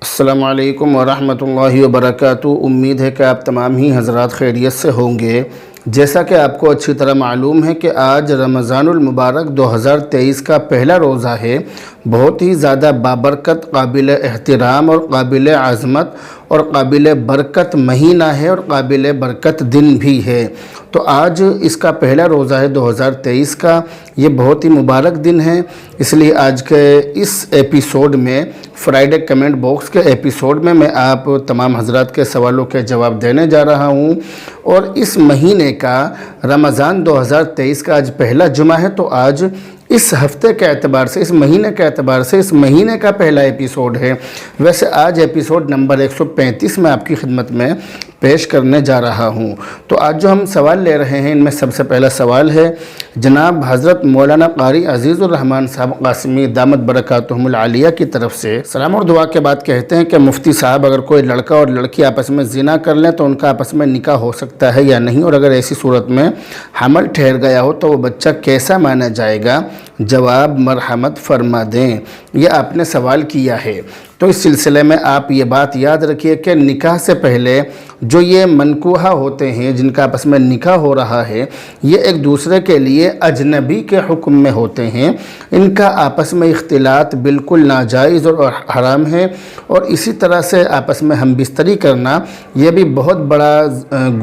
السلام علیکم ورحمۃ اللہ وبرکاتہ۔ امید ہے کہ آپ تمام ہی حضرات خیریت سے ہوں گے۔ جیسا کہ آپ کو اچھی طرح معلوم ہے کہ آج رمضان المبارک 2023 کا پہلا روزہ ہے۔ بہت ہی زیادہ بابرکت، قابل احترام اور قابل عظمت اور قابل برکت مہینہ ہے اور قابل برکت دن بھی ہے۔ تو آج اس کا پہلا روزہ ہے 2023 کا۔ یہ بہت ہی مبارک دن ہے، اس لیے آج کے اس ایپیسوڈ میں، فرائیڈے کمنٹ باکس کے ایپیسوڈ میں آپ تمام حضرات کے سوالوں کے جواب دینے جا رہا ہوں۔ اور اس مہینے کا، رمضان 2023 کا آج پہلا جمعہ ہے، تو آج اس ہفتے کے اعتبار سے، اس مہینے کے اعتبار سے، اس مہینے کا پہلا ایپیسوڈ ہے۔ ویسے آج ایپیسوڈ نمبر 135 میں آپ کی خدمت میں پیش کرنے جا رہا ہوں۔ تو آج جو ہم سوال لے رہے ہیں، ان میں سب سے پہلا سوال ہے جناب حضرت مولانا قاری عزیز الرحمن صاحب قاسمی دامت برکاتہم العالیہ کی طرف سے۔ سلام اور دعا کے بعد کہتے ہیں کہ مفتی صاحب، اگر کوئی لڑکا اور لڑکی آپس میں زنا کر لیں تو ان کا آپس میں نکاح ہو سکتا ہے یا نہیں؟ اور اگر ایسی صورت میں حمل ٹھہر گیا ہو تو وہ بچہ کیسا مانا جائے گا؟ جواب مرحمت فرما دیں۔ یہ آپ نے سوال کیا ہے، تو اس سلسلے میں آپ یہ بات یاد رکھیے کہ نکاح سے پہلے جو یہ منکوحہ ہوتے ہیں، جن کا آپس میں نکاح ہو رہا ہے، یہ ایک دوسرے کے لیے اجنبی کے حکم میں ہوتے ہیں۔ ان کا آپس میں اختلاط بالکل ناجائز اور حرام ہے، اور اسی طرح سے آپس میں ہم بستری کرنا یہ بھی بہت بڑا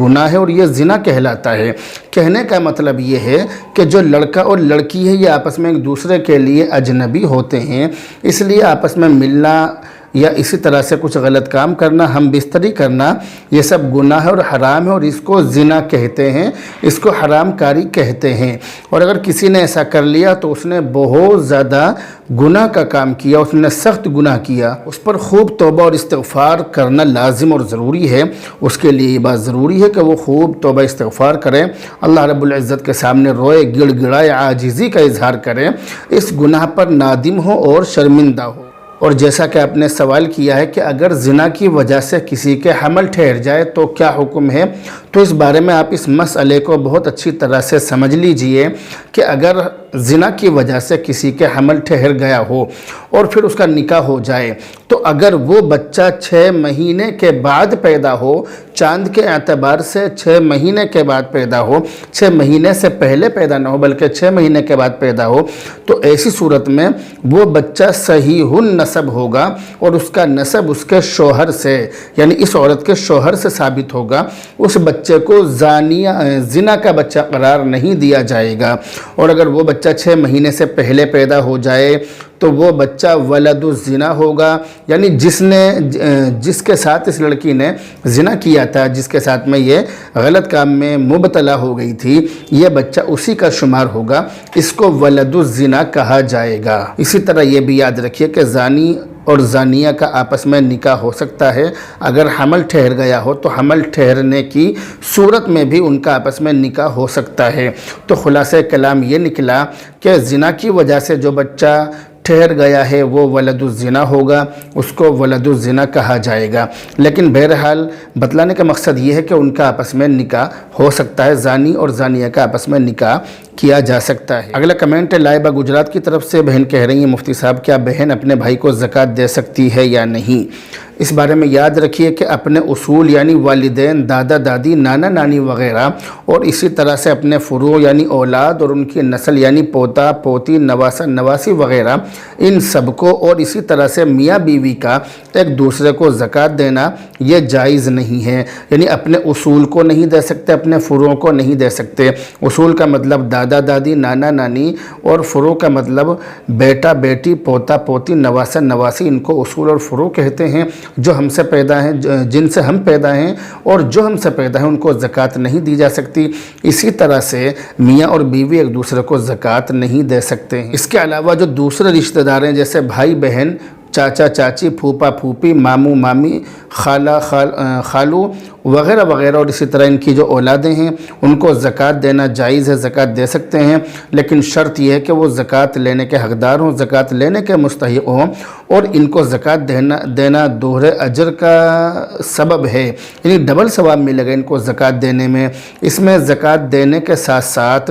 گناہ ہے اور یہ زنا کہلاتا ہے۔ کہنے کا مطلب یہ ہے کہ جو لڑکا اور لڑکی ہے، یہ آپس میں ایک دوسرے کے لیے اجنبی ہوتے ہیں، اس لیے آپس میں ملنا یا اسی طرح سے کچھ غلط کام کرنا، ہم بستری کرنا، یہ سب گناہ اور حرام ہے، اور اس کو زنا کہتے ہیں، اس کو حرام کاری کہتے ہیں۔ اور اگر کسی نے ایسا کر لیا تو اس نے بہت زیادہ گناہ کا کام کیا، اس نے سخت گناہ کیا۔ اس پر خوب توبہ اور استغفار کرنا لازم اور ضروری ہے۔ اس کے لیے یہ بات ضروری ہے کہ وہ خوب توبہ استغفار کرے، اللہ رب العزت کے سامنے روئے، گڑ گڑائے، عاجزی کا اظہار کرے، اس گناہ پر نادم ہو اور شرمندہ ہو۔ اور جیسا کہ آپ نے سوال کیا ہے کہ اگر زنا کی وجہ سے کسی کے حمل ٹھہر جائے تو کیا حکم ہے، تو اس بارے میں آپ اس مسئلے کو بہت اچھی طرح سے سمجھ لیجئے کہ اگر زنا کی وجہ سے کسی کے حمل ٹھہر گیا ہو اور پھر اس کا نکاح ہو جائے، تو اگر وہ بچہ 6 مہینے کے بعد پیدا ہو، چاند کے اعتبار سے 6 مہینے کے بعد پیدا ہو، 6 مہینے سے پہلے پیدا نہ ہو بلکہ 6 مہینے کے بعد پیدا ہو، تو ایسی صورت میں وہ بچہ صحیح النسب ہوگا، اور اس کا نسب اس کے شوہر سے، یعنی اس عورت کے شوہر سے ثابت ہوگا۔ اس بچے کو زنا کا بچہ قرار نہیں دیا جائے گا۔ اور اگر وہ بچہ 6 مہینے سے پہلے پیدا ہو جائے تو وہ بچہ ولد الزنا ہوگا، یعنی جس کے ساتھ اس لڑکی نے زنا کیا تھا، جس کے ساتھ میں یہ غلط کام میں مبتلا ہو گئی تھی، یہ بچہ اسی کا شمار ہوگا، اس کو ولد الزنا کہا جائے گا۔ اسی طرح یہ بھی یاد رکھیے کہ زانی اور زانیہ کا آپس میں نکاح ہو سکتا ہے اگر حمل ٹھہر گیا ہو، تو حمل ٹھہرنے کی صورت میں بھی ان کا آپس میں نکاح ہو سکتا ہے۔ تو خلاصہ کلام یہ نکلا کہ زنا کی وجہ سے جو بچہ ٹھہر گیا ہے وہ ولد الزنا ہوگا، اس کو ولد الزنا کہا جائے گا۔ لیکن بہرحال بتلانے کا مقصد یہ ہے کہ ان کا آپس میں نکاح ہو سکتا ہے، زانی اور زانیہ کا آپس میں نکاح کیا جا سکتا ہے۔ اگلا کمنٹ ہے لائبہ گجرات کی طرف سے۔ بہن کہہ رہی ہیں مفتی صاحب، کیا بہن اپنے بھائی کو زکوٰۃ دے سکتی ہے یا نہیں؟ اس بارے میں یاد رکھیے کہ اپنے اصول یعنی والدین، دادا دادی، نانا نانی وغیرہ، اور اسی طرح سے اپنے فروع یعنی اولاد اور ان کی نسل یعنی پوتا پوتی، نواسہ نواسی وغیرہ، ان سب کو، اور اسی طرح سے میاں بیوی کا ایک دوسرے کو زکوٰۃ دینا یہ جائز نہیں ہے۔ یعنی اپنے اصول کو نہیں دے سکتے، اپنے فروع کو نہیں دے سکتے۔ اصول کا مطلب دادا دادی، نانا نانی، اور فروع کا مطلب بیٹا بیٹی، پوتا پوتی، نواسہ نواسی، ان کو اصول اور فروع کہتے ہیں۔ جو ہم سے پیدا ہیں، جن سے ہم پیدا ہیں اور جو ہم سے پیدا ہیں، ان کو زکوٰۃ نہیں دی جا سکتی۔ اسی طرح سے میاں اور بیوی ایک دوسرے کو زکوٰۃ نہیں دے سکتے ہیں۔ اس کے علاوہ جو دوسرے رشتہ دار ہیں، جیسے بھائی بہن، چاچا چاچی، پھوپا پھوپھی، ماموں مامی، خالہ خالو وغیرہ وغیرہ، اور اسی طرح ان کی جو اولادیں ہیں ان کو زکوٰۃ دینا جائز ہے، زکوٰۃ دے سکتے ہیں، لیکن شرط یہ ہے کہ وہ زکوٰۃ لینے کے حقدار ہوں، زکوٰۃ لینے کے مستحق ہوں، اور ان کو زکوٰۃ دینا دوہرے اجر کا سبب ہے، یعنی ڈبل ثواب ملے گا ان کو زکوٰۃ دینے میں۔ اس میں زکوٰۃ دینے کے ساتھ ساتھ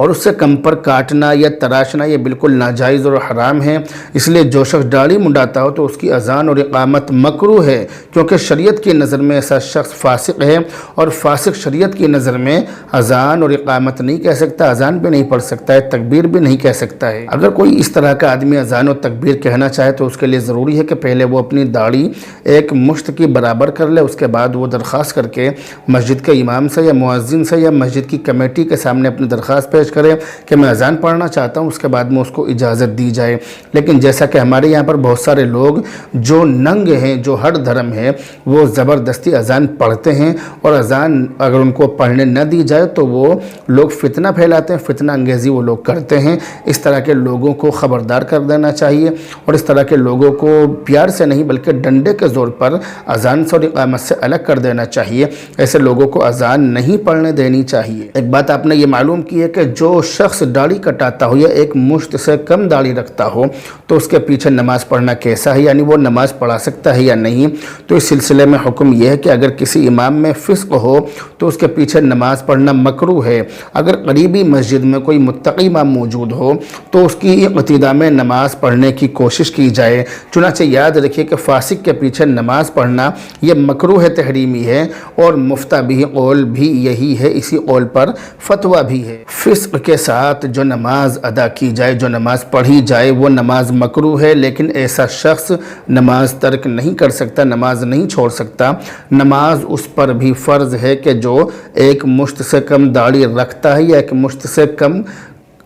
اور اس سے کم پر کاٹنا یا تراشنا یہ بالکل ناجائز اور حرام ہے۔ اس لیے جو شخص داڑھی منڈاتا ہو تو اس کی اذان اور اقامت مکروہ ہے، کیونکہ شریعت کی نظر میں ایسا شخص فاسق ہے، اور فاسق شریعت کی نظر میں اذان اور اقامت نہیں کہہ سکتا، اذان بھی نہیں پڑھ سکتا ہے، تکبیر بھی نہیں کہہ سکتا ہے۔ اگر کوئی اس طرح کا آدمی اذان و تکبیر کہنا چاہے تو اس کے لیے ضروری ہے کہ پہلے وہ اپنی داڑھی ایک مشت کی برابر کر لے، اس کے بعد وہ درخواست کر کے مسجد کے امام سے یا مؤذن سے یا مسجد کی کمیٹی کے سامنے اپنی درخواست پیش کرے کہ میں اذان پڑھنا چاہتا ہوں، اس کے بعد میں اس کو اجازت دی جائے۔ لیکن جیسا کہ ہمارے یہاں پر بہت سارے لوگ جو ننگ ہیں، جو ہر دھرم ہے، وہ زبردستی اذان پڑھتے ہیں، اور اذان اگر ان کو پڑھنے نہ دی جائے تو وہ لوگ فتنہ پھیلاتے ہیں، فتنہ انگیزی وہ لوگ کرتے ہیں۔ اس طرح کے لوگوں کو خبردار کر دینا چاہیے، اور اس طرح کے لوگوں کو پیار سے نہیں بلکہ ڈنڈے کے زور پر اذان سے اور اقامت سے الگ کر دینا چاہیے۔ ایسے لوگوں کو اذان نہیں پڑھنے دینی چاہیے۔ ایک بات آپ نے یہ معلوم کی ہے کہ جو شخص داڑھی کٹاتا ہو یا ایک مشت سے کم داڑھی رکھتا ہو تو اس کے پیچھے نماز پڑھنا کیسا ہے، یعنی وہ نماز پڑھا سکتا ہے یا نہیں۔ تو اس سلسلے میں حکم یہ ہے کہ اگر کسی امام میں فسق ہو تو اس کے پیچھے نماز پڑھنا مکروہ ہے۔ اگر قریبی مسجد میں کوئی متقی امام موجود ہو تو اس کی ابتدا میں نماز پڑھنے کی کوشش کی جائے۔ چنانچہ یاد رکھیے کہ فاسق کے پیچھے نماز پڑھنا یہ مکروہ تحریمی ہے، اور مفتبی قول بھی یہی ہے، اسی قول پر فتویٰ بھی ہے۔ فسق کے ساتھ جو نماز ادا کی جائے، جو نماز پڑھی جائے، وہ نماز مکروہ ہے، لیکن ایسا شخص نماز ترک نہیں کر سکتا، نماز نہیں چھوڑ سکتا۔ نماز اس پر بھی فرض ہے کہ جو ایک مشت سے کم داڑھی رکھتا ہے یا ایک مشت سے کم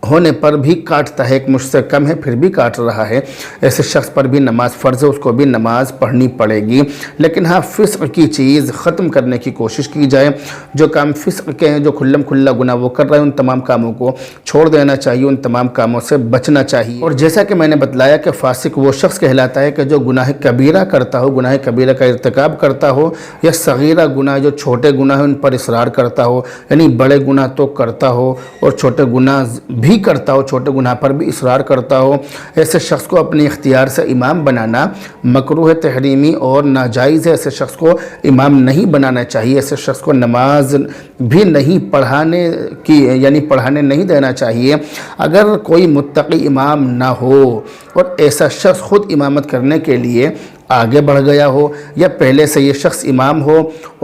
ہونے پر بھی کاٹتا ہے، ایک مشت سے کم ہے پھر بھی کاٹ رہا ہے، ایسے شخص پر بھی نماز فرض ہے، اس کو بھی نماز پڑھنی پڑے گی۔ لیکن ہاں فسق کی چیز ختم کرنے کی کوشش کی جائے، جو کام فسق کے ہیں، جو کھلم کھلا گناہ وہ کر رہے ہیں، ان تمام کاموں کو چھوڑ دینا چاہیے، ان تمام کاموں سے بچنا چاہیے۔ اور جیسا کہ میں نے بتلایا کہ فاسق وہ شخص کہلاتا ہے کہ جو گناہ کبیرہ کرتا ہو، گناہ کبیرہ کا ارتکاب کرتا ہو، یا صغیرہ گناہ جو چھوٹے گناہ ہیں ان پر اصرار کرتا ہو، یعنی بڑے گناہ تو کرتا ہو اور چھوٹے گناہ بھی کرتا ہو، چھوٹے گناہ پر بھی اصرار کرتا ہو، ایسے شخص کو اپنے اختیار سے امام بنانا مکروہ تحریمی اور ناجائز ہے۔ ایسے شخص کو امام نہیں بنانا چاہیے، ایسے شخص کو نماز بھی نہیں پڑھانے نہیں دینا چاہیے۔ اگر کوئی متقی امام نہ ہو اور ایسا شخص خود امامت کرنے کے لیے آگے بڑھ گیا ہو، یا پہلے سے یہ شخص امام ہو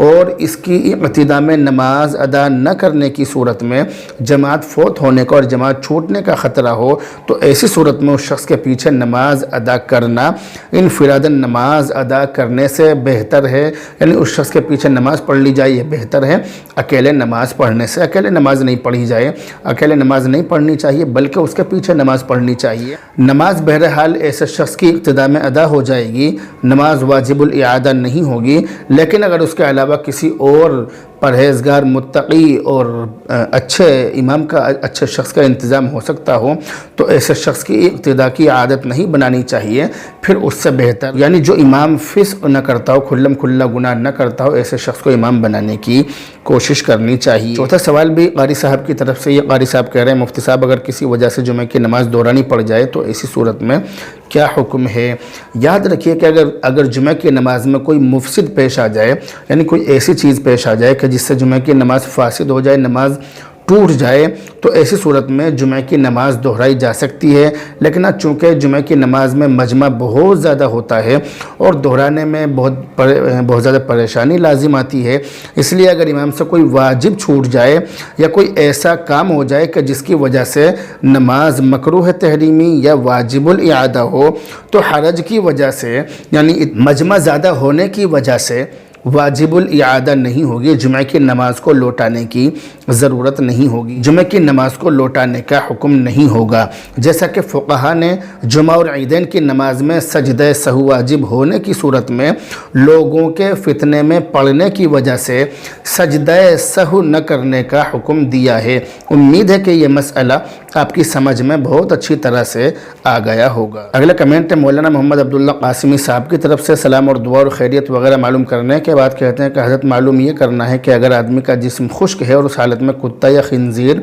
اور اس کی ابتدا میں نماز ادا نہ کرنے کی صورت میں جماعت فوت ہونے کا اور جماعت چھوٹنے کا خطرہ ہو، تو ایسی صورت میں اس شخص کے پیچھے نماز ادا کرنا انفراداً نماز ادا کرنے سے بہتر ہے، یعنی اس شخص کے پیچھے نماز پڑھ لی جائے یہ بہتر ہے اکیلے نماز پڑھنے سے۔ اکیلے نماز نہیں پڑھی جائے، اکیلے نماز نہیں پڑھنی چاہیے بلکہ اس کے پیچھے نماز پڑھنی چاہیے۔ نماز بہرحال ایسے شخص کی ابتدا میں ادا ہو جائے گی، نماز واجب الاعادہ نہیں ہوگی، لیکن اگر اس کے علاوہ کسی اور پرہیزگار متقی اور اچھے امام کا، اچھے شخص کا انتظام ہو سکتا ہو تو ایسے شخص کی ابتدا کی عادت نہیں بنانی چاہیے، پھر اس سے بہتر یعنی جو امام فسق نہ کرتا ہو، کھلم کھلا گناہ نہ کرتا ہو، ایسے شخص کو امام بنانے کی کوشش کرنی چاہیے۔ چوتھا سوال بھی قاری صاحب کی طرف سے، یہ قاری صاحب کہہ رہے ہیں مفتی صاحب اگر کسی وجہ سے جمعہ کی نماز دورانی پڑ جائے تو ایسی صورت میں کیا حکم ہے؟ یاد رکھیے کہ اگر جمعہ کی نماز میں کوئی مفسد پیش آ جائے، یعنی کوئی ایسی چیز پیش آ جائے کہ جس سے جمعہ کی نماز فاسد ہو جائے، نماز ٹوٹ جائے، تو ایسی صورت میں جمعہ کی نماز دہرائی جا سکتی ہے۔ لیکن چونکہ جمعہ کی نماز میں مجمع بہت زیادہ ہوتا ہے اور دہرانے میں بہت زیادہ پریشانی لازم آتی ہے، اس لیے اگر امام سے کوئی واجب چھوٹ جائے یا کوئی ایسا کام ہو جائے کہ جس کی وجہ سے نماز مکروہ تحریمی یا واجب الاعادہ ہو، تو حرج کی وجہ سے یعنی مجمع زیادہ ہونے کی وجہ سے واجب الاعادہ نہیں ہوگی، جمعہ کی نماز کو لوٹانے کی ضرورت نہیں ہوگی، جمعہ کی نماز کو لوٹانے کا حکم نہیں ہوگا۔ جیسا کہ فقہا نے جمعہ اور عیدین کی نماز میں سجدہ سہو واجب ہونے کی صورت میں لوگوں کے فتنے میں پڑنے کی وجہ سے سجدہ سہو نہ کرنے کا حکم دیا ہے۔ امید ہے کہ یہ مسئلہ آپ کی سمجھ میں بہت اچھی طرح سے آ گیا ہوگا۔ اگلا کمنٹ ہے مولانا محمد عبداللہ قاسمی صاحب کی طرف سے، سلام اور دعا اور خیریت وغیرہ معلوم کرنے کے بعد کہتے ہیں کہ حضرت معلوم یہ کرنا ہے کہ اگر آدمی کا جسم خشک ہے اور اس حالت میں کتا یا خنزیر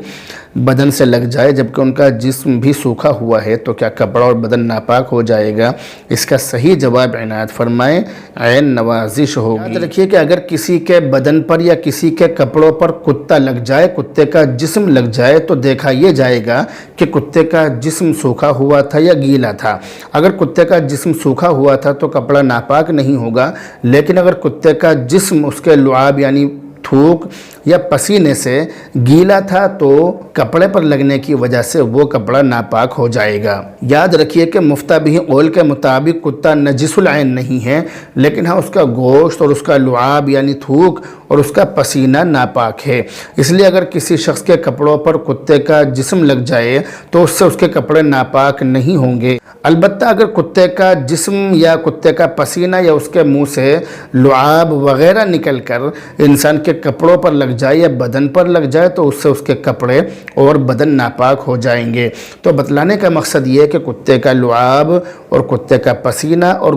بدن سے لگ جائے جبکہ ان کا جسم بھی سوکھا ہوا ہے تو کیا کپڑا اور بدن ناپاک ہو جائے گا؟ اس کا صحیح جواب عنایت فرمائیں، عین نوازش ہوگی۔ یاد رکھیے کہ اگر کسی کے بدن پر یا کسی کے کپڑوں پر کتا لگ جائے، کتے کا جسم لگ جائے تو دیکھا یہ جائے گا کہ کتے کا جسم سوکھا ہوا تھا یا گیلا تھا۔ اگر کتے کا جسم سوکھا ہوا تھا تو کپڑا ناپاک نہیں ہوگا، لیکن اگر کتے کا جسم اس کے لعاب یعنی تھوک یا پسینے سے گیلا تھا تو کپڑے پر لگنے کی وجہ سے وہ کپڑا ناپاک ہو جائے گا۔ یاد رکھیے کہ مفتبی قول کے مطابق کتا نجس العین نہیں ہے، لیکن ہاں اس کا گوشت اور اس کا لعاب یعنی تھوک اور اس کا پسینہ ناپاک ہے۔ اس لیے اگر کسی شخص کے کپڑوں پر کتے کا جسم لگ جائے تو اس سے اس کے کپڑے ناپاک نہیں ہوں گے۔ البتہ اگر کتے کا جسم یا کتے کا پسینہ یا اس کے منہ سے لعاب وغیرہ نکل کر انسان کے کپڑوں پر لگ جائے یا بدن پر لگ جائے تو اس سے اس کے کپڑے اور بدن ناپاک ہو جائیں گے۔ تو بتلانے کا مقصد یہ ہے کہ کتے کا لعاب اور کتے کا پسینہ اور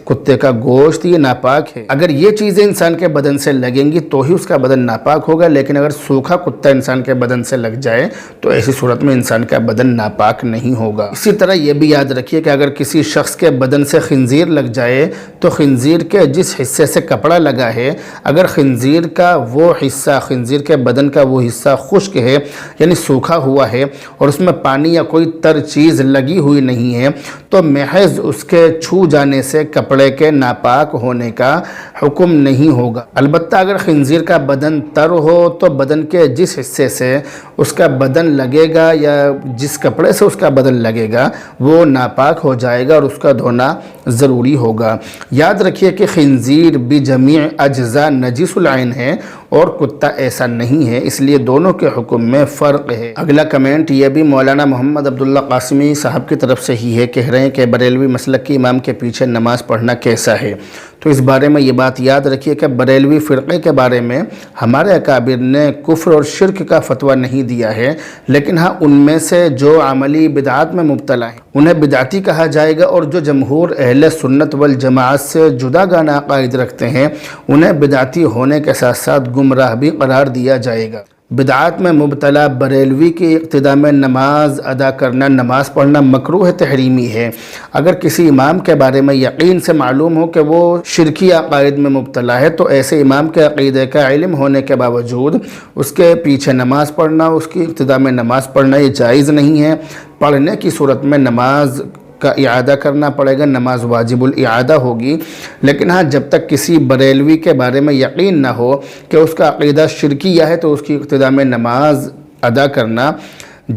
کتے کا گوشت یہ ناپاک ہے۔ اگر یہ چیزیں انسان کے بدن سے لگیں گی تو ہی اس کا بدن ناپاک ہوگا، لیکن اگر سوکھا کتا انسان کے بدن سے لگ جائے تو ایسی صورت میں انسان کا بدن ناپاک نہیں ہوگا۔ اسی طرح یہ بھی یاد رکھیے کہ اگر کسی شخص کے بدن سے خنزیر لگ جائے تو خنزیر کے جس حصے سے کپڑا لگا ہے اگر خنزیر کا وہ حصہ، خنزیر کے بدن کا وہ حصہ خشک ہے یعنی سوکھا ہوا ہے اور اس میں پانی یا کوئی تر چیز لگی ہوئی نہیں ہے تو محض اس کے چھو جانے سے کپڑے کے ناپاک ہونے کا حکم نہیں ہوگا۔ البتہ اگر خنزیر کا بدن تر ہو تو بدن کے جس حصے سے اس کا بدن لگے گا یا جس کپڑے سے اس کا بدن لگے گا وہ ناپاک ہو جائے گا اور اس کا دھونا ضروری ہوگا۔ یاد رکھیے کہ خنزیر بجمیع اجزاء نجس العین ہے اور کتا ایسا نہیں ہے، اس لیے دونوں کے حکم میں فرق ہے۔ اگلا کمنٹ یہ بھی مولانا محمد عبداللہ قاسمی صاحب کی طرف سے ہی ہے، کہہ رہے ہیں کہ بریلوی مسلک کی امام کے پیچھے نماز پڑھنا کیسا ہے؟ تو اس بارے میں یہ بات یاد رکھیے کہ بریلوی فرقے کے بارے میں ہمارے اکابر نے کفر اور شرک کا فتویٰ نہیں دیا ہے، لیکن ہاں ان میں سے جو عملی بدعات میں مبتلا ہیں انہیں بدعتی کہا جائے گا، اور جو جمہور اہل سنت والجماعت سے جدا گانا عقائد رکھتے ہیں انہیں بدعتی ہونے کے ساتھ ساتھ گمراہ بھی قرار دیا جائے گا۔ بدعات میں مبتلا بریلوی کی اقتداء میں نماز ادا کرنا، نماز پڑھنا مکروہ تحریمی ہے۔ اگر کسی امام کے بارے میں یقین سے معلوم ہو کہ وہ شرکی عقائد میں مبتلا ہے تو ایسے امام کے عقیدے کا علم ہونے کے باوجود اس کے پیچھے نماز پڑھنا، اس کی اقتداء میں نماز پڑھنا یہ جائز نہیں ہے۔ پڑھنے کی صورت میں نماز کا اعادہ کرنا پڑے گا، نماز واجب الاعادہ ہوگی، لیکن ہاں جب تک کسی بریلوی کے بارے میں یقین نہ ہو کہ اس کا عقیدہ شرکیہ ہے تو اس کی اقتداء میں نماز ادا کرنا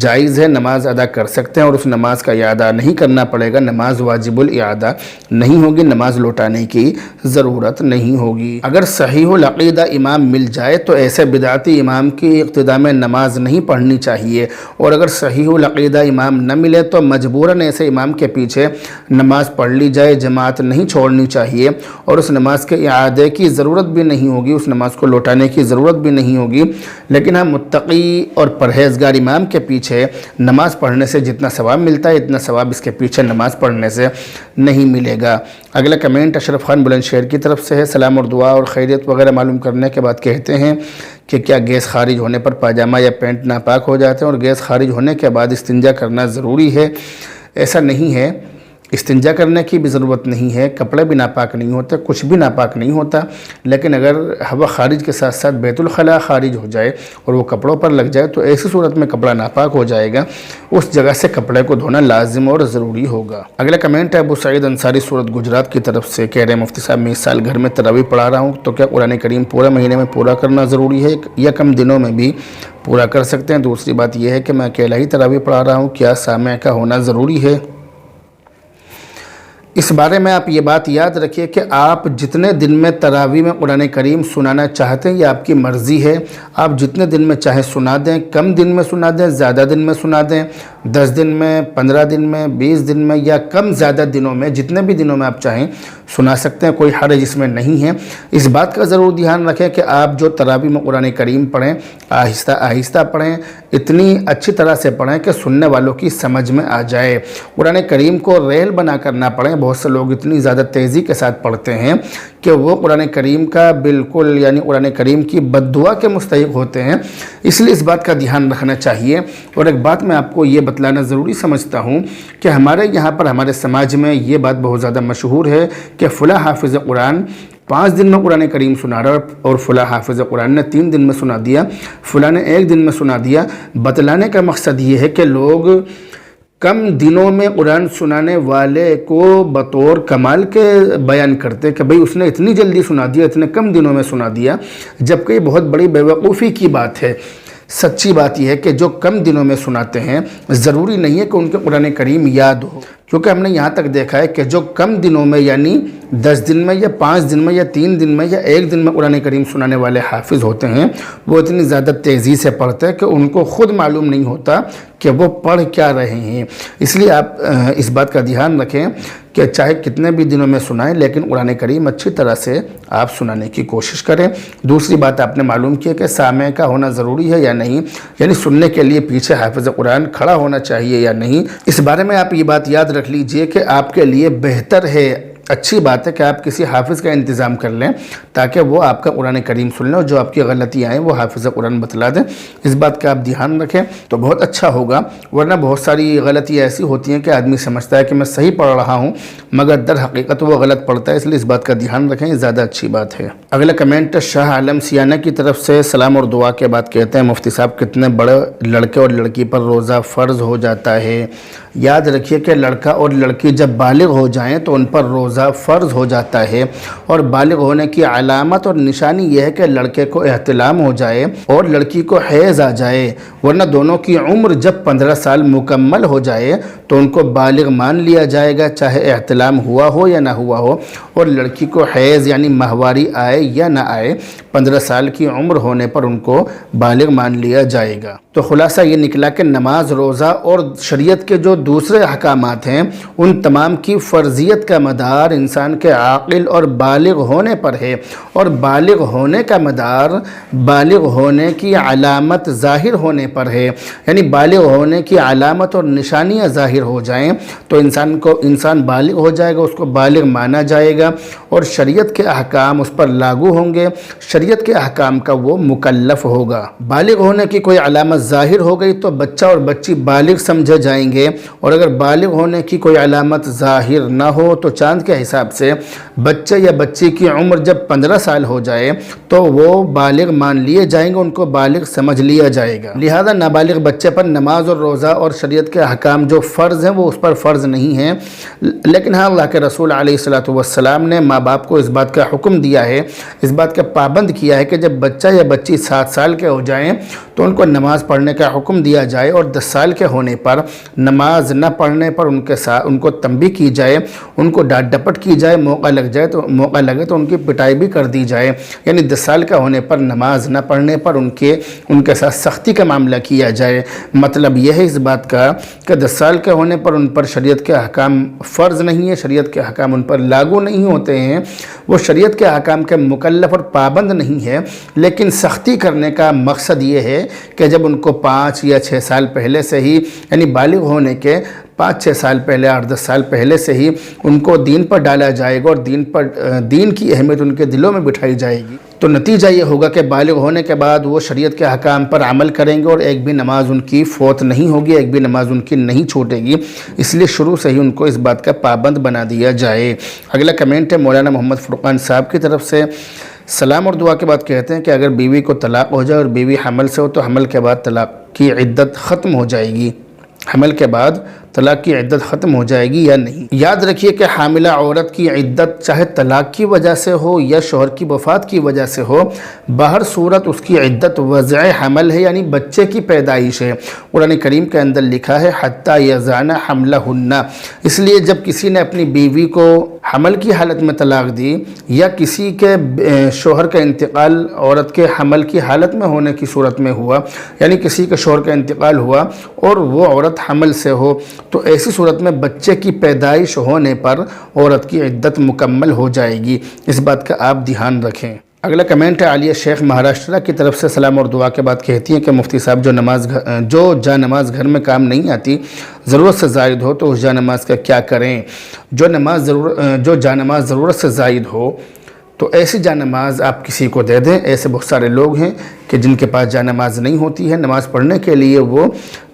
جائز ہے، نماز ادا کر سکتے ہیں اور اس نماز کا اعادہ نہیں کرنا پڑے گا، نماز واجب الاعادہ نہیں ہوگی، نماز لوٹانے کی ضرورت نہیں ہوگی۔ اگر صحیح العقیدہ امام مل جائے تو ایسے بدعتی امام کی اقتداء میں نماز نہیں پڑھنی چاہیے، اور اگر صحیح العقیدہ امام نہ ملے تو مجبوراً ایسے امام کے پیچھے نماز پڑھ لی جائے، جماعت نہیں چھوڑنی چاہیے اور اس نماز کے اعادے کی ضرورت بھی نہیں ہوگی، اس نماز کو لوٹانے کی ضرورت بھی نہیں ہوگی۔ لیکن ہم متقی اور پرہیزگار امام کے پیچھے نماز پڑھنے سے جتنا ثواب ملتا ہے اتنا ثواب اس کے پیچھے نماز پڑھنے سے نہیں ملے گا۔ اگلا کمنٹ اشرف خان بلند شہر کی طرف سے ہے، سلام اور دعا اور خیریت وغیرہ معلوم کرنے کے بعد کہتے ہیں کہ کیا گیس خارج ہونے پر پاجامہ یا پینٹ ناپاک ہو جاتے ہیں اور گیس خارج ہونے کے بعد استنجا کرنا ضروری ہے؟ ایسا نہیں ہے، استنجا کرنے کی بھی ضرورت نہیں ہے، کپڑے بھی ناپاک نہیں ہوتے، کچھ بھی ناپاک نہیں ہوتا، لیکن اگر ہوا خارج کے ساتھ ساتھ بیت الخلاء خارج ہو جائے اور وہ کپڑوں پر لگ جائے تو ایسی صورت میں کپڑا ناپاک ہو جائے گا، اس جگہ سے کپڑے کو دھونا لازم اور ضروری ہوگا۔ اگلا کمنٹ ہے ابو سعید انصاری سورت گجرات کی طرف سے، کہہ رہے ہیں مفتی صاحب میں اس سال گھر میں تراویح پڑھا رہا ہوں تو کیا قرآن کریم پورا مہینے میں پورا کرنا ضروری ہے یا کم دنوں میں بھی پورا کر سکتے ہیں؟ دوسری بات یہ ہے کہ میں اکیلا ہی تراویح پڑھا رہا ہوں، کیا سامع کا ہونا ضروری ہے؟ اس بارے میں آپ یہ بات یاد رکھیے کہ آپ جتنے دن میں تراویح میں قرآن کریم سنانا چاہتے ہیں یہ آپ کی مرضی ہے، آپ جتنے دن میں چاہے سنا دیں، کم دن میں سنا دیں، زیادہ دن میں سنا دیں، 10 دن میں، 15 دن میں، 20 دن میں یا کم زیادہ دنوں میں، جتنے بھی دنوں میں آپ چاہیں سنا سکتے ہیں، کوئی حرج اس میں نہیں ہے۔ اس بات کا ضرور دھیان رکھیں کہ آپ جو تراویح میں قرآن کریم پڑھیں آہستہ آہستہ پڑھیں، اتنی اچھی طرح سے پڑھیں کہ سننے والوں کی سمجھ میں آ جائے، قرآن کریم کو ریل بنا کر نہ پڑھیں، بہت سے لوگ اتنی زیادہ تیزی کے ساتھ پڑھتے ہیں کہ وہ قرآن کریم کا بالکل یعنی قرآن کریم کی بد دعا کے مستحق ہوتے ہیں۔ اس لیے اس بات کا دھیان رکھنا چاہیے۔ اور ایک بات میں آپ کو یہ بتلانا ضروری سمجھتا ہوں کہ ہمارے یہاں پر ہمارے سماج میں یہ بات بہت زیادہ مشہور ہے کہ فلاں حافظ قرآن 5 دن میں قرآن کریم سنا رہا اور فلاں حافظ قرآن نے 3 دن میں سنا دیا، فلاں نے 1 دن میں سنا دیا۔ بتلانے کا مقصد یہ ہے کہ لوگ کم دنوں میں قرآن سنانے والے کو بطور کمال کے بیان کرتے کہ بھئی اس نے اتنی جلدی سنا دیا، اتنے کم دنوں میں سنا دیا، جبکہ یہ بہت بڑی بیوقوفی کی بات ہے۔ سچی بات یہ ہے کہ جو کم دنوں میں سناتے ہیں ضروری نہیں ہے کہ ان کے قرآن کریم یاد ہو، کیونکہ ہم نے یہاں تک دیکھا ہے کہ جو کم دنوں میں یعنی 10 دن میں یا 5 دن میں یا 3 دن میں یا 1 دن میں قرآن کریم سنانے والے حافظ ہوتے ہیں، وہ اتنی زیادہ تیزی سے پڑھتے ہیں کہ ان کو خود معلوم نہیں ہوتا کہ وہ پڑھ کیا رہے ہیں۔ اس لیے آپ اس بات کا دھیان رکھیں کہ چاہے کتنے بھی دنوں میں سنائیں لیکن قرآن کریم اچھی طرح سے آپ سنانے کی کوشش کریں۔ دوسری بات آپ نے معلوم کیا کہ سامع کا ہونا ضروری ہے یا نہیں، یعنی سننے کے لیے پیچھے حافظ قرآن کھڑا ہونا چاہیے یا نہیں۔ اس بارے میں آپ یہ بات یاد رکھ لیجئے کہ آپ کے لیے بہتر ہے، اچھی بات ہے کہ آپ کسی حافظ کا انتظام کر لیں تاکہ وہ آپ کا قرآن کریم سن لیں اور جو آپ کی غلطیاں ہیں وہ حافظ قرآن بتلا دیں۔ اس بات کا آپ دھیان رکھیں تو بہت اچھا ہوگا، ورنہ بہت ساری غلطیاں ایسی ہوتی ہیں کہ آدمی سمجھتا ہے کہ میں صحیح پڑھ رہا ہوں مگر در حقیقت وہ غلط پڑھتا ہے، اس لیے اس بات کا دھیان رکھیں، یہ زیادہ اچھی بات ہے۔ اگلا کمنٹ شاہ عالم سیانہ کی طرف سے، سلام اور دعا کے بعد کہتے ہیں مفتی صاحب کتنے بڑے لڑکے اور لڑکی پر روزہ فرض ہو جاتا ہے؟ یاد رکھیے کہ لڑکا اور لڑکی جب بالغ ہو جائیں تو ان پر روزہ فرض ہو جاتا ہے، اور بالغ ہونے کی علامت اور نشانی یہ ہے کہ لڑکے کو احتلام ہو جائے اور لڑکی کو حیض آ جائے، ورنہ دونوں کی عمر جب 15 سال مکمل ہو جائے تو ان کو بالغ مان لیا جائے گا، چاہے احتلام ہوا ہو یا نہ ہوا ہو، اور لڑکی کو حیض یعنی ماہواری آئے یا نہ آئے، 15 سال کی عمر ہونے پر ان کو بالغ مان لیا جائے گا۔ تو خلاصہ یہ نکلا کہ نماز، روزہ اور شریعت کے جو دوسرے احکامات ہیں ان تمام کی فرضیت کا مدار انسان کے عاقل اور بالغ ہونے پر ہے، اور بالغ ہونے کا مدار بالغ ہونے کی علامت ظاہر ہونے پر ہے، یعنی بالغ ہونے کی علامت اور نشانیاں ظاہر ہو جائیں تو انسان بالغ ہو جائے گا، اس کو بالغ مانا جائے گا اور شریعت کے احکام اس پر لاگو ہوں گے، شریعت کے احکام کا وہ مکلف ہوگا۔ بالغ ہونے کی کوئی علامت ظاہر ہو گئی تو بچہ اور بچی بالغ سمجھے جائیں گے، اور اگر بالغ ہونے کی کوئی علامت ظاہر نہ ہو تو چاند کے حساب سے بچے یا بچی کی عمر جب 15 سال ہو جائے تو وہ بالغ مان لیے جائیں گے، ان کو بالغ سمجھ لیا جائے گا۔ لہذا نابالغ بچے پر نماز اور روزہ اور شریعت کے احکام جو فرض ہیں وہ اس پر فرض نہیں ہیں، لیکن ہاں اللہ کے رسول علیہ الصلوۃ والسلام نے ماں باپ کو اس بات کا حکم دیا ہے، اس بات کا پابند کیا ہے کہ جب بچہ یا بچی 7 سال کے ہو جائیں تو ان کو نماز پڑھنے کا حکم دیا جائے، اور 10 سال کے ہونے پر نماز نہ پڑھنے پر ان کو تنبیہ کی جائے، ان کو ڈانٹ ڈپٹ کی جائے، موقع لگے تو ان کی پٹائی بھی کر دی جائے، یعنی 10 سال کا ہونے پر نماز نہ پڑھنے پر ان کے ساتھ سختی کا معاملہ کیا جائے۔ مطلب یہ ہے اس بات کا کہ 10 سال کے ہونے پر ان پر شریعت کے احکام فرض نہیں ہے، شریعت کے احکام ان پر لاگو نہیں ہوتے ہیں، وہ شریعت کے احکام کے مکلف اور پابند نہیں ہے، لیکن سختی کرنے کا مقصد یہ ہے کہ جب ان کو 5 یا 6 سال پہلے سے ہی یعنی بالغ ہونے کے 5-6 سال پہلے 8-10 سال پہلے سے ہی ان کو دین پر ڈالا جائے گا اور دین کی اہمیت ان کے دلوں میں بٹھائی جائے گی، تو نتیجہ یہ ہوگا کہ بالغ ہونے کے بعد وہ شریعت کے احکام پر عمل کریں گے اور ایک بھی نماز ان کی فوت نہیں ہوگی، ایک بھی نماز ان کی نہیں چھوٹے گی، اس لیے شروع سے ہی ان کو اس بات کا پابند بنا دیا جائے۔ اگلا کمنٹ ہے مولانا محمد فرقان صاحب کی طرف سے، سلام اور دعا کے بعد کہتے ہیں کہ اگر بیوی کو طلاق ہو جائے اور بیوی حمل سے ہو تو حمل کے بعد طلاق کی عدت ختم ہو جائے گی؟ حمل کے بعد طلاق کی عدت ختم ہو جائے گی یا نہیں؟ یاد رکھیے کہ حاملہ عورت کی عدت چاہے طلاق کی وجہ سے ہو یا شوہر کی وفات کی وجہ سے ہو، بہر صورت اس کی عدت وضع حمل ہے، یعنی بچے کی پیدائش ہے۔ قرآن کریم کے اندر لکھا ہے حتی یضعن حملہن، اس لیے جب کسی نے اپنی بیوی کو حمل کی حالت میں طلاق دی یا کسی کے شوہر کا انتقال عورت کے حمل کی حالت میں ہونے کی صورت میں ہوا، یعنی کسی کے شوہر کا انتقال ہوا اور وہ عورت حمل سے ہو، تو ایسی صورت میں بچے کی پیدائش ہونے پر عورت کی عدت مکمل ہو جائے گی، اس بات کا آپ دھیان رکھیں۔ اگلا کمنٹ ہے عالیہ شیخ مہاراشٹرا کی طرف سے، سلام اور دعا کے بعد کہتی ہیں کہ مفتی صاحب جو جا نماز گھر میں کام نہیں آتی، ضرورت سے زائد ہو تو اس جا نماز کا کیا کریں؟ جو جا نماز ضرورت سے زائد ہو تو ایسی جا نماز آپ کسی کو دے دیں۔ ایسے بہت سارے لوگ ہیں کہ جن کے پاس جا نماز نہیں ہوتی ہے، نماز پڑھنے کے لیے وہ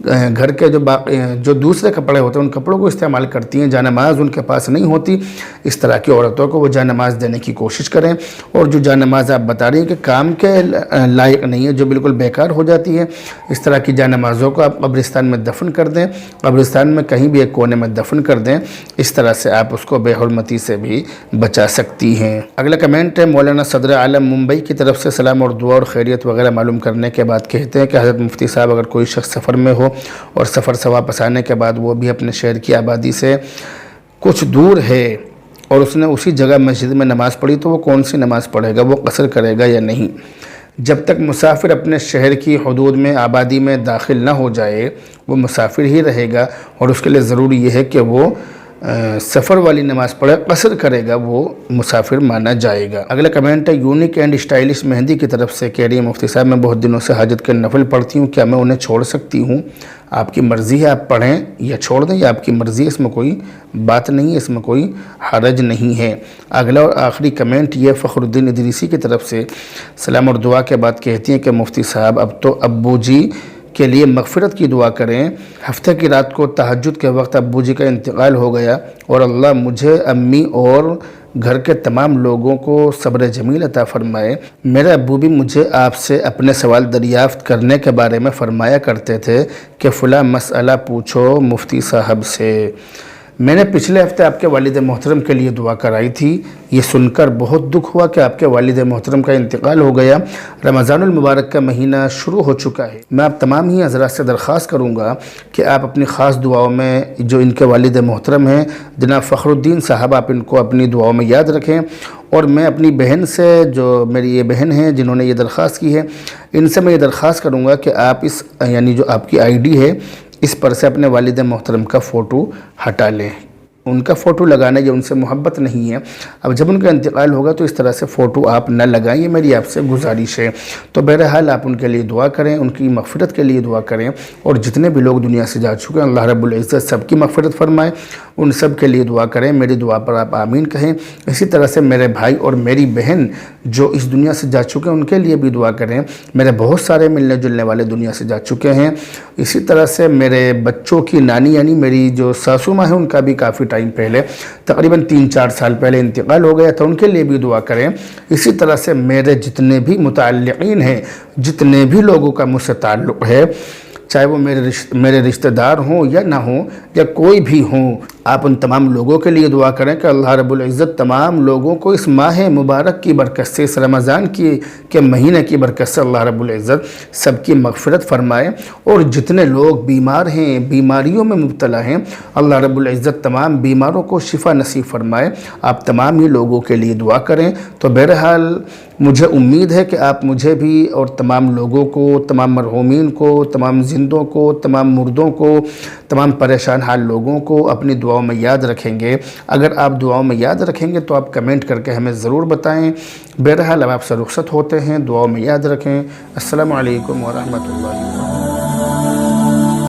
گھر کے جو دوسرے کپڑے ہوتے ہیں ان کپڑوں کو استعمال کرتی ہیں، جا نماز ان کے پاس نہیں ہوتی۔ اس طرح کی عورتوں کو وہ جا نماز دینے کی کوشش کریں، اور جو جا نماز آپ بتا رہی ہیں کہ کام کے لائق نہیں ہے، جو بالکل بیکار ہو جاتی ہے، اس طرح کی جا نمازوں کو آپ قبرستان میں دفن کر دیں، قبرستان میں کہیں بھی ایک کونے میں دفن کر دیں، اس طرح سے آپ اس کو بے حرمتی سے بھی بچا سکتی ہیں۔ اگلا کمنٹ ہے مولانا صدر عالم ممبئی کی طرف سے، سلام اور دعا اور خیریت وغیرہ معلوم کرنے کے بعد کہتے ہیں کہ حضرت مفتی صاحب اگر کوئی شخص سفر میں ہو اور سفر سے واپس آنے کے بعد وہ بھی اپنے شہر کی آبادی سے کچھ دور ہے اور اس نے اسی جگہ مسجد میں نماز پڑھی، تو وہ کون سی نماز پڑھے گا؟ وہ قصر کرے گا یا نہیں؟ جب تک مسافر اپنے شہر کی حدود میں آبادی میں داخل نہ ہو جائے وہ مسافر ہی رہے گا، اور اس کے لیے ضروری یہ ہے کہ وہ سفر والی نماز پڑھے، قصر کرے گا وہ مسافر مانا جائے گا۔ اگلا کمنٹ ہے یونیک اینڈ اسٹائلش مہندی کی طرف سے، کہہ رہی ہے مفتی صاحب میں بہت دنوں سے حاجت کے نفل پڑھتی ہوں، کیا میں انہیں چھوڑ سکتی ہوں؟ آپ کی مرضی ہے، آپ پڑھیں یا چھوڑ دیں، یا آپ کی مرضی ہے، اس میں کوئی بات نہیں ہے، اس میں کوئی حرج نہیں ہے۔ اگلا اور آخری کمنٹ یہ فخر الدین ادریسی کی طرف سے، سلام اور دعا کے بعد کہتی ہیں کہ مفتی صاحب اب تو ابو جی کے لیے مغفرت کی دعا کریں، ہفتے کی رات کو تہجد کے وقت ابو جی کا انتقال ہو گیا، اور اللہ مجھے، امی اور گھر کے تمام لوگوں کو صبر جمیل عطا فرمائے۔ میرے ابو بھی مجھے آپ سے اپنے سوال دریافت کرنے کے بارے میں فرمایا کرتے تھے کہ فلاں مسئلہ پوچھو مفتی صاحب سے۔ میں نے پچھلے ہفتے آپ کے والد محترم کے لیے دعا کرائی تھی، یہ سن کر بہت دکھ ہوا کہ آپ کے والد محترم کا انتقال ہو گیا۔ رمضان المبارک کا مہینہ شروع ہو چکا ہے، میں آپ تمام ہی حضرات سے درخواست کروں گا کہ آپ اپنی خاص دعاؤں میں جو ان کے والد محترم ہیں جناب فخر الدین صاحب، آپ ان کو اپنی دعاؤں میں یاد رکھیں، اور میں اپنی بہن سے، جو میری یہ بہن ہیں جنہوں نے یہ درخواست کی ہے، ان سے میں یہ درخواست کروں گا کہ آپ اس جو آپ کی آئی ڈی ہے اس پر سے اپنے والد محترم کا فوٹو ہٹا لیں۔ ان کا فوٹو لگانا یہ ان سے محبت نہیں ہے، اب جب ان کا انتقال ہوگا تو اس طرح سے فوٹو آپ نہ لگائیں، یہ میری آپ سے گزارش ہے۔ تو بہرحال آپ ان کے لیے دعا کریں، ان کی مغفرت کے لیے دعا کریں، اور جتنے بھی لوگ دنیا سے جا چکے ہیں اللہ رب العزت سب کی مغفرت فرمائے، ان سب کے لیے دعا کریں، میری دعا پر آپ آمین کہیں۔ اسی طرح سے میرے بھائی اور میری بہن جو اس دنیا سے جا چکے ہیں ان کے لیے بھی دعا کریں، میرے بہت سارے ملنے جلنے والے دنیا سے جا چکے ہیں۔ اسی طرح سے میرے بچوں کی نانی یعنی میری جو ساسو ماں ہیں ان کا بھی کافی ٹائم پہلے تقریباً 3-4 سال پہلے انتقال ہو گیا تھا، ان کے لیے بھی دعا کریں۔ اسی طرح سے میرے جتنے بھی متعلقین ہیں، جتنے بھی لوگوں کا مجھ سے تعلق ہے، چاہے وہ میرے رشتہ دار ہوں یا نہ ہوں یا کوئی بھی ہوں، آپ ان تمام لوگوں کے لیے دعا کریں کہ اللہ رب العزت تمام لوگوں کو اس ماہ مبارک کی برکت سے، اس رمضان کے مہینے کی برکت سے اللہ رب العزت سب کی مغفرت فرمائے، اور جتنے لوگ بیمار ہیں، بیماریوں میں مبتلا ہیں، اللہ رب العزت تمام بیماروں کو شفا نصیب فرمائے۔ آپ تمام ہی لوگوں کے لیے دعا کریں۔ تو بہرحال مجھے امید ہے کہ آپ مجھے بھی اور تمام لوگوں کو، تمام مرحومین کو، تمام زندوں کو، تمام مردوں کو، تمام پریشان حال لوگوں کو اپنی دعاؤں میں یاد رکھیں گے۔ اگر آپ دعاؤں میں یاد رکھیں گے تو آپ کمنٹ کر کے ہمیں ضرور بتائیں۔ بہرحال اب آپ سے رخصت ہوتے ہیں، دعاؤں میں یاد رکھیں۔ السلام علیکم ورحمۃ اللہ وبرکاتہ۔